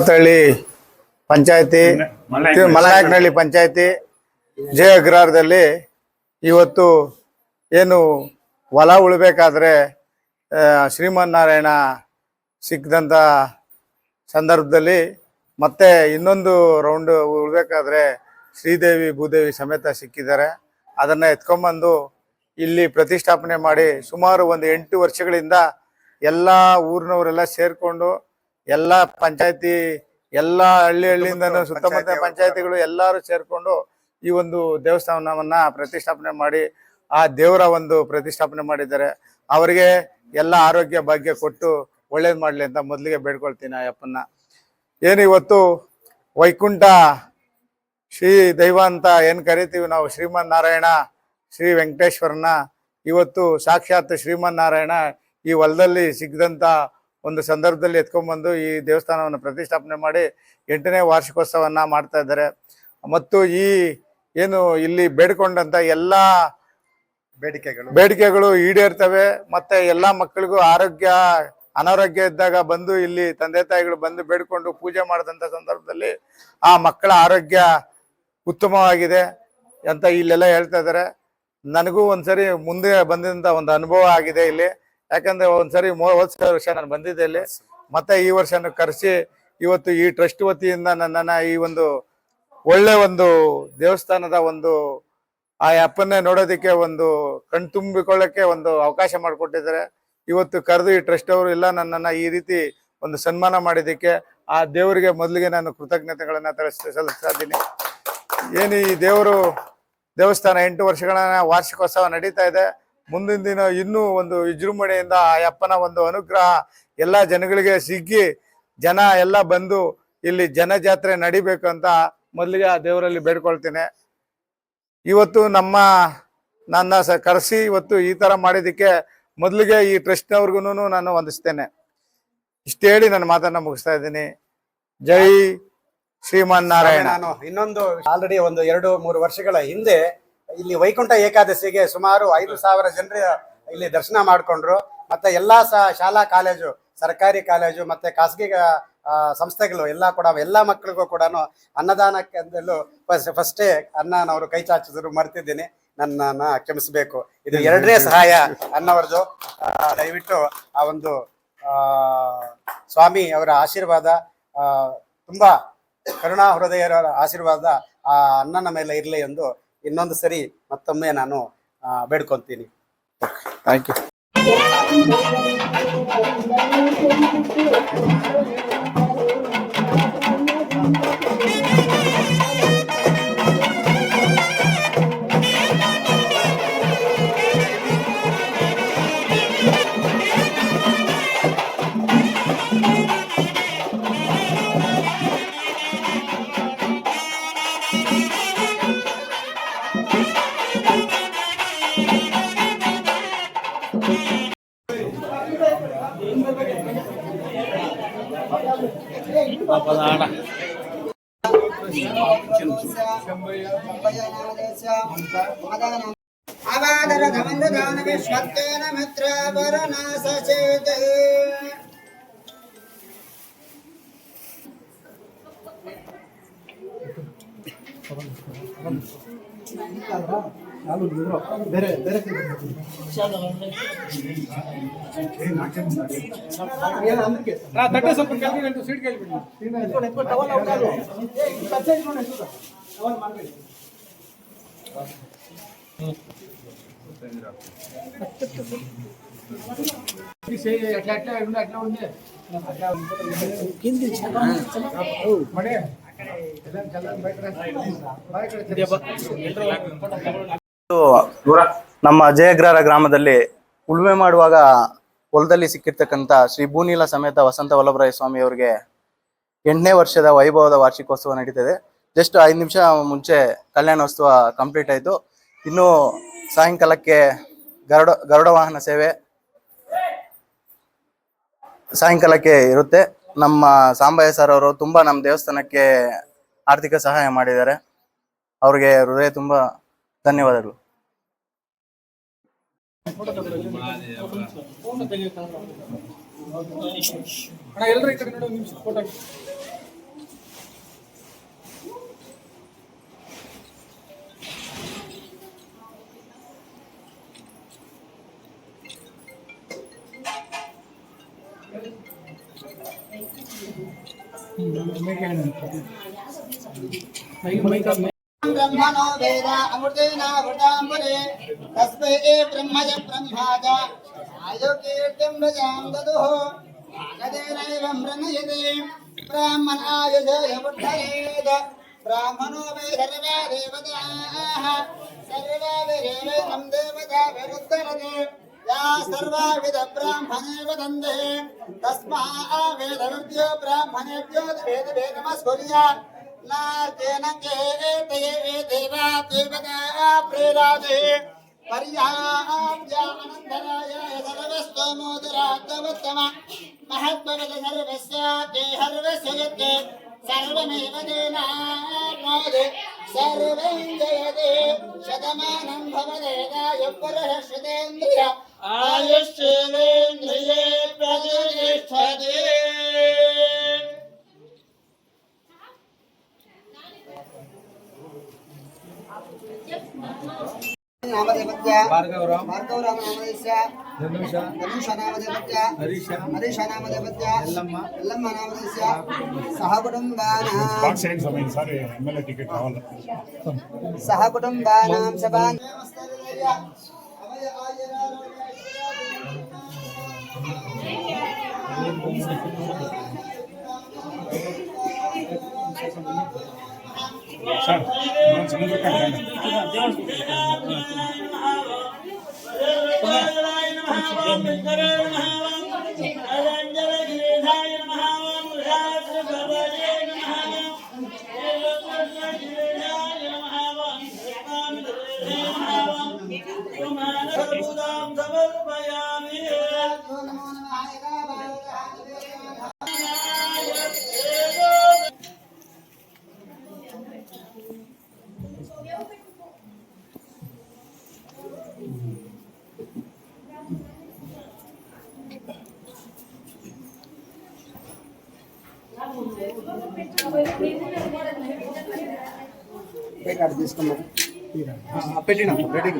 ತಳ್ಳಿ ಪಂಚಾಯತಿ ಮಲನಾಯಕನಹಳ್ಳಿ ಪಂಚಾಯತಿ ಜೆ ಅಗ್ರಹಾರದಲ್ಲಿ ಇವತ್ತು ಏನು ಹೊಲ ಉಳಬೇಕಾದ್ರೆ ಶ್ರೀಮನ್ನಾರಾಯಣ ಸಿಕ್ಕಿದಂಥ ಸಂದರ್ಭದಲ್ಲಿ ಮತ್ತೆ ಇನ್ನೊಂದು ರೌಂಡ್ ಉಳಬೇಕಾದ್ರೆ ಶ್ರೀದೇವಿ ಭೂದೇವಿ ಸಮೇತ ಸಿಕ್ಕಿದ್ದಾರೆ. ಅದನ್ನು ಎತ್ಕೊಂಬಂದು ಇಲ್ಲಿ ಪ್ರತಿಷ್ಠಾಪನೆ ಮಾಡಿ ಸುಮಾರು ಒಂದು 8 ವರ್ಷಗಳಿಂದ ಎಲ್ಲ ಊರಿನವರೆಲ್ಲ ಸೇರಿಕೊಂಡು ಎಲ್ಲ ಪಂಚಾಯತಿ ಎಲ್ಲ ಹಳ್ಳಿಯಿಂದನೂ ಸುತ್ತಮುತ್ತ ಪಂಚಾಯತಿಗಳು ಎಲ್ಲರೂ ಸೇರಿಕೊಂಡು ಈ ಒಂದು ದೇವಸ್ಥಾನವನ್ನು ಪ್ರತಿಷ್ಠಾಪನೆ ಮಾಡಿ ಆ ದೇವರ ಒಂದು ಪ್ರತಿಷ್ಠಾಪನೆ ಮಾಡಿದ್ದಾರೆ. ಅವರಿಗೆ ಎಲ್ಲ ಆರೋಗ್ಯ ಭಾಗ್ಯ ಕೊಟ್ಟು ಒಳ್ಳೇದು ಮಾಡಲಿ ಅಂತ ಮೊದಲಿಗೆ ಬೇಡ್ಕೊಳ್ತೀನಿ ಅಯ್ಯಪ್ಪನ. ಏನು ಇವತ್ತು ವೈಕುಂಠ ಶ್ರೀ ದೈವ ಅಂತ ಏನು ಕರಿತೀವಿ ನಾವು, ಶ್ರೀಮನ್ನಾರಾಯಣ ಶ್ರೀ ವೆಂಕಟೇಶ್ವರನ ಇವತ್ತು ಸಾಕ್ಷಾತ್ ಶ್ರೀಮನ್ನಾರಾಯಣ ಈ ಹೊಲದಲ್ಲಿ ಸಿಗದಂಥ ಒಂದು ಸಂದರ್ಭದಲ್ಲಿ ಎತ್ಕೊಂಡ್ಬಂದು ಈ ದೇವಸ್ಥಾನವನ್ನು ಪ್ರತಿಷ್ಠಾಪನೆ ಮಾಡಿ 8ನೇ ವಾರ್ಷಿಕೋತ್ಸವವನ್ನು ಮಾಡ್ತಾ ಇದ್ದಾರೆ. ಮತ್ತು ಈ ಏನು ಇಲ್ಲಿ ಬೇಡ್ಕೊಂಡಂಥ ಎಲ್ಲ ಬೇಡಿಕೆಗಳು ಈಡೇರ್ತವೆ. ಮತ್ತು ಎಲ್ಲ ಮಕ್ಕಳಿಗೂ ಅನಾರೋಗ್ಯ ಇದ್ದಾಗ ಬಂದು ಇಲ್ಲಿ ತಂದೆ ತಾಯಿಗಳು ಬಂದು ಬೇಡ್ಕೊಂಡು ಪೂಜೆ ಮಾಡಿದಂಥ ಸಂದರ್ಭದಲ್ಲಿ ಆ ಮಕ್ಕಳ ಆರೋಗ್ಯ ಉತ್ತಮವಾಗಿದೆ ಅಂತ ಇಲ್ಲೆಲ್ಲ ಹೇಳ್ತಾ ಇದ್ದಾರೆ. ನನಗೂ ಒಂದ್ಸರಿ ಮುಂದೆ ಬಂದಂಥ ಒಂದು ಅನುಭವ ಆಗಿದೆ ಇಲ್ಲಿ. ಯಾಕಂದರೆ ಒಂದ್ಸರಿ ಹೋದ ವರ್ಷ ನಾನು ಬಂದಿದ್ದೆ ಇಲ್ಲಿ, ಮತ್ತೆ ಈ ವರ್ಷನೂ ಕರೆಸಿ ಇವತ್ತು ಈ ಟ್ರಸ್ಟ್ ವತಿಯಿಂದ ನನ್ನನ್ನು ಈ ಒಂದು ಒಳ್ಳೆ ಒಂದು ದೇವಸ್ಥಾನದ ಒಂದು ಆ ಅಪ್ಪನ್ನೇ ನೋಡೋದಕ್ಕೆ ಒಂದು ಕಣ್ತುಂಬಿಕೊಳ್ಳೋಕ್ಕೆ ಒಂದು ಅವಕಾಶ ಮಾಡಿಕೊಟ್ಟಿದ್ದಾರೆ. ಇವತ್ತು ಕರೆದು ಈ ಟ್ರಸ್ಟ್ ಅವರು ಇಲ್ಲ ನನ್ನನ್ನು ಈ ರೀತಿ ಒಂದು ಸನ್ಮಾನ ಮಾಡಿದ್ದಕ್ಕೆ ಆ ದೇವರಿಗೆ ಮೊದಲಿಗೆ ನಾನು ಕೃತಜ್ಞತೆಗಳನ್ನು ಸಲ್ಲಿಸ್ತಾ ಇದ್ದೀನಿ. ಏನು ಈ ದೇವಸ್ಥಾನ 8 ವರ್ಷಗಳ ವಾರ್ಷಿಕೋತ್ಸವ ನಡೀತಾ ಇದೆ. ಮುಂದಿನ ದಿನ ಇನ್ನೂ ಒಂದು ವಿಜೃಂಭಣೆಯಿಂದ ಆ ಅಪ್ಪನ ಒಂದು ಅನುಗ್ರಹ ಎಲ್ಲ ಜನಗಳಿಗೆ ಸಿಕ್ಕಿ ಜನ ಎಲ್ಲ ಬಂದು ಇಲ್ಲಿ ಜನಜಾತ್ರೆ ನಡಿಬೇಕು ಅಂತ ಮೊದಲಿಗೆ ಆ ದೇವರಲ್ಲಿ ಬೇಡ್ಕೊಳ್ತೇನೆ. ಇವತ್ತು ನನ್ನ ಕರೆಸಿ ಇವತ್ತು ಈ ಥರ ಮಾಡಿದ್ದಕ್ಕೆ ಮೊದಲಿಗೆ ಈ ಟ್ರಸ್ಟ್ನವ್ರಿಗೂ ನಾನು ವಂದಿಸ್ತೇನೆ. ಇಷ್ಟು ಹೇಳಿ ನನ್ನ ಮಾತನ್ನು ಮುಗಿಸ್ತಾ ಇದ್ದೀನಿ. ಜೈ ಶ್ರೀಮನ್ನಾರಾಯಣ. ನಾನು ಇನ್ನೊಂದು ಆಲ್ರೆಡಿ ಒಂದು 2-3 ವರ್ಷಗಳ ಹಿಂದೆ ಇಲ್ಲಿ ವೈಕುಂಠ ಏಕಾದಶಿಗೆ ಸುಮಾರು 5,000 ಜನರು ಇಲ್ಲಿ ದರ್ಶನ ಮಾಡಿಕೊಂಡ್ರು. ಮತ್ತೆ ಎಲ್ಲಾ ಶಾಲಾ ಕಾಲೇಜು, ಸರ್ಕಾರಿ ಕಾಲೇಜು ಮತ್ತೆ ಖಾಸಗಿ ಸಂಸ್ಥೆಗಳು ಎಲ್ಲ ಕೂಡ ಎಲ್ಲ ಮಕ್ಕಳಿಗೂ ಕೂಡ ಅನ್ನದಾನಕ್ಕೆಂದಲೂ ಫಸ್ಟೇ ಅನ್ನನವರು ಕೈ ಚಾಚಿದ್ರು. ಮರ್ತಿದ್ದೀನಿ, ನನ್ನನ್ನು ಕ್ಷಮಿಸಬೇಕು. ಇದು 2ನೇ ಸಹಾಯ ಅನ್ನವರದು. ದಯವಿಟ್ಟು ಆ ಒಂದು ಸ್ವಾಮಿ ಅವರ ಆಶೀರ್ವಾದ, ತುಂಬಾ ಕರುಣಾ ಹೃದಯರ ಆಶೀರ್ವಾದ ಆ ಅನ್ನನ ಮೇಲೆ ಇರಲಿ ಎಂದು ಇನ್ನೊಂದು ಸರಿ ಮತ್ತೊಮ್ಮೆ ನಾನು ಬೇಡ್ಕೊತೀನಿ. Thank you. ನಮ್ಮ ಜಯಗ್ರಹಾರ ಗ್ರಾಮದಲ್ಲಿ ಉಳುಮೆ ಮಾಡುವಾಗ ಹೊಲದಲ್ಲಿ ಸಿಕ್ಕಿರ್ತಕ್ಕಂಥ ಶ್ರೀ ಭೂನೀಲ ಸಮೇತ ವಸಂತ ವಲ್ಲಭರಾಯ ಸ್ವಾಮಿ ಅವರಿಗೆ 8ನೇ ವರ್ಷದ ವೈಭವದ ವಾರ್ಷಿಕೋತ್ಸವ ನಡೀತದೆ. ಜಸ್ಟ್ 5 ನಿಮಿಷ ಮುಂಚೆ ಕಲ್ಯಾಣೋತ್ಸವ ಕಂಪ್ಲೀಟ್ ಆಯಿತು. ಇನ್ನು ಸಾಯಂಕಾಲಕ್ಕೆ ಗರುಡ ವಾಹನ ಸೇವೆ ಸಾಯಂಕಾಲಕ್ಕೆ ಇರುತ್ತೆ. ನಮ್ಮ ಸಾಂಬಯ್ಯ ಸರ್ ಅವರು ತುಂಬ ನಮ್ಮ ದೇವಸ್ಥಾನಕ್ಕೆ ಆರ್ಥಿಕ ಸಹಾಯ ಮಾಡಿದ್ದಾರೆ. ಅವ್ರಿಗೆ ಹೃದಯ ತುಂಬ ಧನ್ಯವಾದಗಳು. ಎಲ್ಲರೂ ಈ ಕಡೆ ನೋಡಿ, ಒಂದು ನಿಮಿಷ ಫೋಟೋ ब्रह्मणो वेद अमृतेनावृताम्बरे तस्मै ब्रह्मज ब्रह्माज आयुकीर्तिं रजां ददुः भागदेनैव मृणयते ब्राह्मणायुषयमुद्धरेद ब्राह्मणो वै सर्वा देवताः सर्वा वैरेवैनं देवता विरुद्धरते या सर्वाविद ब्राह्मणे वदन्ते तस्मा वेदविद्यो ब्राह्मणेभ्यो वेदवे नमस्कुर्यात् नार्केन केते देवा देवता प्रेरादे पर्याप्यानन्दराय सर्वस्तोमोदरात्तमोत्तम महत्त्ववद सर्वस्य ते हर्वस्य यत् सर्वमेव तेनाप्नोति सर्वं जयते शतमानं भवदेदाय पुरुषशतेन्द्रिय आयुष्येवेन्द्रिये प्रतिष्ठते नामदेवत्य भार्गवराम नामदेवस्य धनुष नामदेवत्य हरीश नामदेवत्य यल्लम्मा नामदेवस्य सहकुटुम्बानां सभां పెట్టినా రెడీ